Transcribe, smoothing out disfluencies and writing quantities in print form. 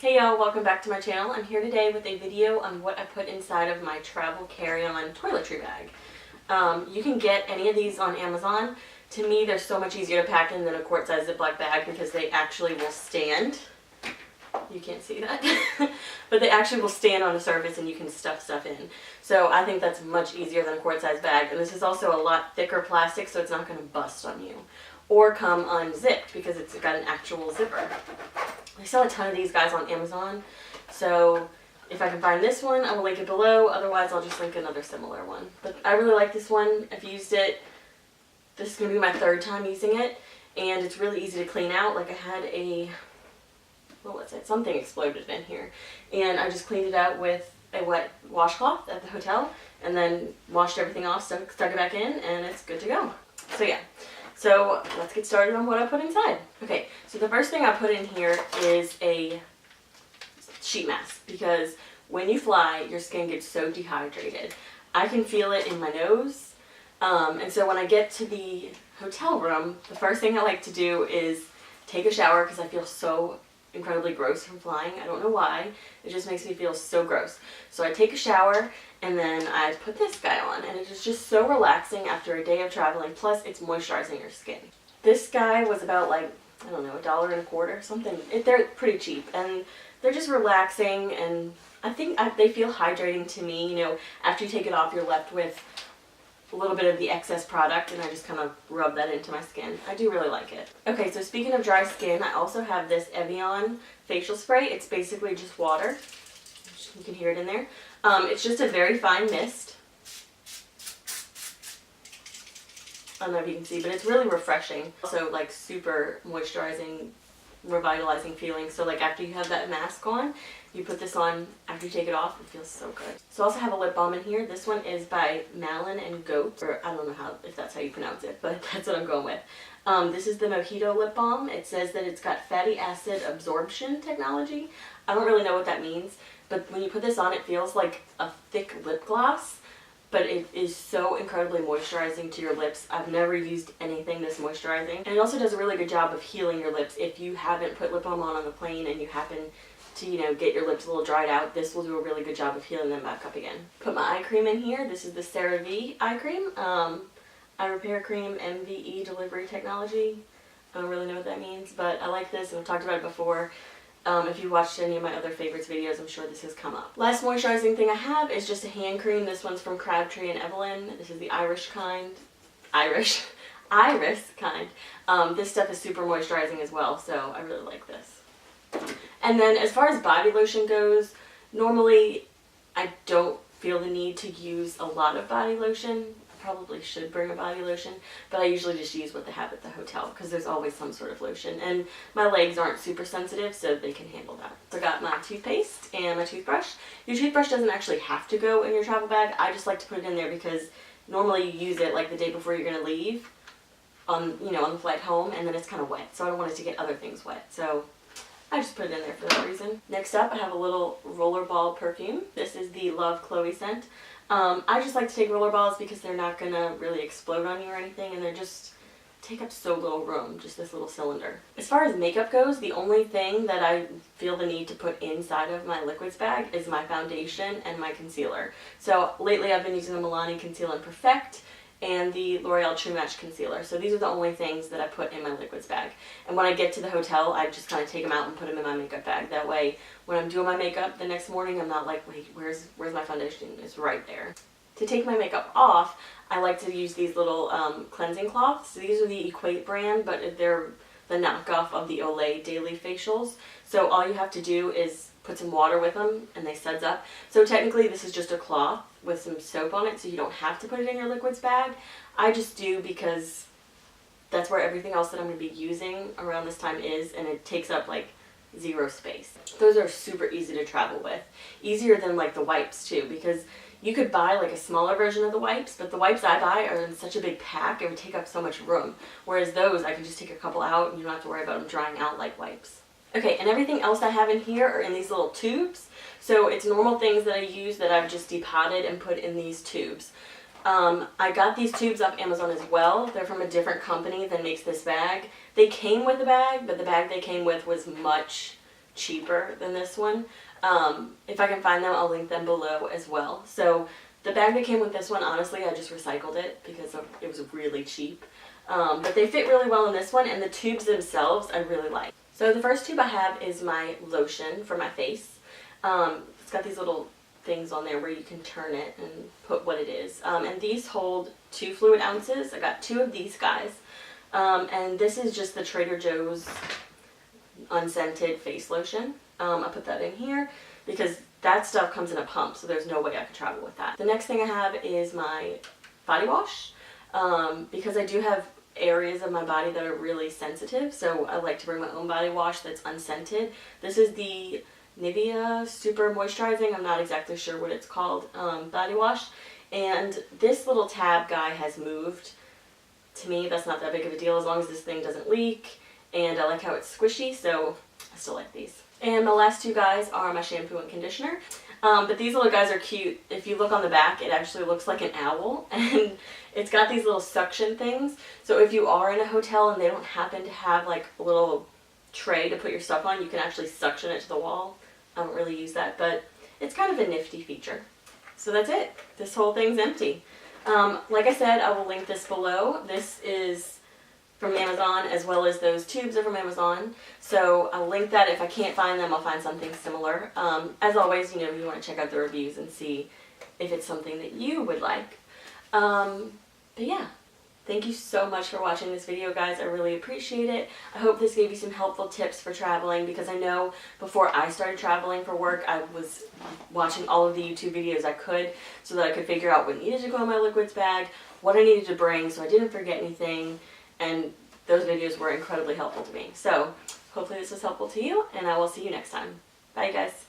Hey y'all, welcome back to my channel. I'm here today with a video on what I put inside of my travel carry-on toiletry bag. You can get any of these on Amazon. To me, they're so much easier to pack in than a quart-size Ziploc bag because they actually will stand. You can't see that. But they actually will stand on a surface and you can stuff stuff in. So I think that's much easier than a quart-size bag. And this is also a lot thicker plastic, so it's not going to bust on you. Or come unzipped because it's got an actual zipper. They sell a ton of these guys on Amazon, so if I can find this one, I will link it below. Otherwise, I'll just link another similar one. But I really like this one. I've used it. This is going to be my third time using it, and it's really easy to clean out. Like I had a, what was it? Something exploded in here, and I just cleaned it out with a wet washcloth at the hotel, and then washed everything off, stuck it back in, and it's good to go. So yeah. So let's get started on what I put inside. Okay, so the first thing I put in here is a sheet mask because when you fly, your skin gets so dehydrated. I can feel it in my nose, and so when I get to the hotel room, the first thing I like to do is take a shower because I feel so incredibly gross from flying. I don't know why. It just makes me feel so gross. So I take a shower and then I put this guy on, and it is just so relaxing after a day of traveling, plus it's moisturizing your skin. This guy was about like, I don't know, $1.25, something. They're pretty cheap and they're just relaxing, and I think they feel hydrating to me. You know, after you take it off, you're left with a little bit of the excess product, and I just kind of rub that into my skin. I do really like it. Okay, so speaking of dry skin, I also have this Evian facial spray. It's basically just water. You can hear it in there. It's just a very fine mist. I don't know if you can see, but it's really refreshing. Also, like, super moisturizing, revitalizing feeling. So, like, after you have that mask on, you put this on. After you take it off, it feels so good. So I also have a lip balm in here. This one is by Malin and Goat, or I don't know if that's how you pronounce it, but that's what I'm going with. This is the Mojito lip balm. It says that it's got fatty acid absorption technology. I don't really know what that means, but when you put this on, it feels like a thick lip gloss, but it is so incredibly moisturizing to your lips. I've never used anything this moisturizing. And it also does a really good job of healing your lips. If you haven't put lip balm on the plane and you happen to, you know, get your lips a little dried out, this will do a really good job of healing them back up again. Put my eye cream in here. This is the CeraVe eye cream. Eye Repair Cream MVE Delivery Technology. I don't really know what that means, but I like this and I've talked about it before. If you've watched any of my other favorites videos, I'm sure this has come up. Last moisturizing thing I have is just a hand cream. This one's from Crabtree and Evelyn. This is the Iris kind. This stuff is super moisturizing as well, so I really like this. And then as far as body lotion goes, normally I don't feel the need to use a lot of body lotion. I probably should bring a body lotion, but I usually just use what they have at the hotel because there's always some sort of lotion, and my legs aren't super sensitive, so they can handle that. So I got my toothpaste and my toothbrush. Your toothbrush doesn't actually have to go in your travel bag. I just like to put it in there because normally you use it like the day before you're going to leave on the flight home, and then it's kind of wet, so I don't want it to get other things wet. So I just put it in there for that reason. Next up, I have a little rollerball perfume. This is the Love Chloe scent. I just like to take rollerballs because they're not going to really explode on you or anything, and they're just take up so little room, just this little cylinder. As far as makeup goes, the only thing that I feel the need to put inside of my liquids bag is my foundation and my concealer. So lately I've been using the Milani Conceal and Perfect and the L'Oreal True Match Concealer. So these are the only things that I put in my liquids bag. And when I get to the hotel, I just kind of take them out and put them in my makeup bag. That way, when I'm doing my makeup the next morning, I'm not like, wait, where's my foundation? It's right there. To take my makeup off, I like to use these little cleansing cloths. These are the Equate brand, but they're the knockoff of the Olay Daily Facials. So all you have to do is put some water with them and they suds up. So technically this is just a cloth with some soap on it, so you don't have to put it in your liquids bag. I just do because that's where everything else that I'm going to be using around this time is, and it takes up like zero space. Those are super easy to travel with. Easier than like the wipes too, because you could buy like a smaller version of the wipes, but the wipes I buy are in such a big pack, it would take up so much room. Whereas those, I can just take a couple out and you don't have to worry about them drying out like wipes. Okay, and everything else I have in here are in these little tubes. So it's normal things that I use that I've just depotted and put in these tubes. I got these tubes off Amazon as well. They're from a different company that makes this bag. They came with the bag, but the bag they came with was much cheaper than this one. If I can find them, I'll link them below as well. So the bag that came with this one, honestly, I just recycled it because it was really cheap. But they fit really well in this one, and the tubes themselves I really like. So the first tube I have is my lotion for my face. It's got these little things on there where you can turn it and put what it is. And these hold 2 fluid ounces. I got 2 of these guys. And this is just the Trader Joe's unscented face lotion. I put that in here because that stuff comes in a pump, so there's no way I could travel with that. The next thing I have is my body wash, because I do have areas of my body that are really sensitive, so I like to bring my own body wash that's unscented. This is the Nivea Super Moisturizing, I'm not exactly sure what it's called, body wash. And this little tab guy has moved. To me, that's not that big of a deal as long as this thing doesn't leak, and I like how it's squishy, so I still like these. And my last 2 guys are my shampoo and conditioner. But these little guys are cute. If you look on the back, it actually looks like an owl, and it's got these little suction things. So if you are in a hotel and they don't happen to have like a little tray to put your stuff on, you can actually suction it to the wall. I don't really use that, but it's kind of a nifty feature. So that's it. This whole thing's empty. Like I said, I will link this below. This is from Amazon, as well as those tubes are from Amazon. So I'll link that. If I can't find them, I'll find something similar. As always, you know, you want to check out the reviews and see if it's something that you would like. But yeah, thank you so much for watching this video, guys. I really appreciate it. I hope this gave you some helpful tips for traveling, because I know before I started traveling for work, I was watching all of the YouTube videos I could so that I could figure out what needed to go in my liquids bag, what I needed to bring so I didn't forget anything, and those videos were incredibly helpful to me. So hopefully this was helpful to you, and I will see you next time. Bye, guys.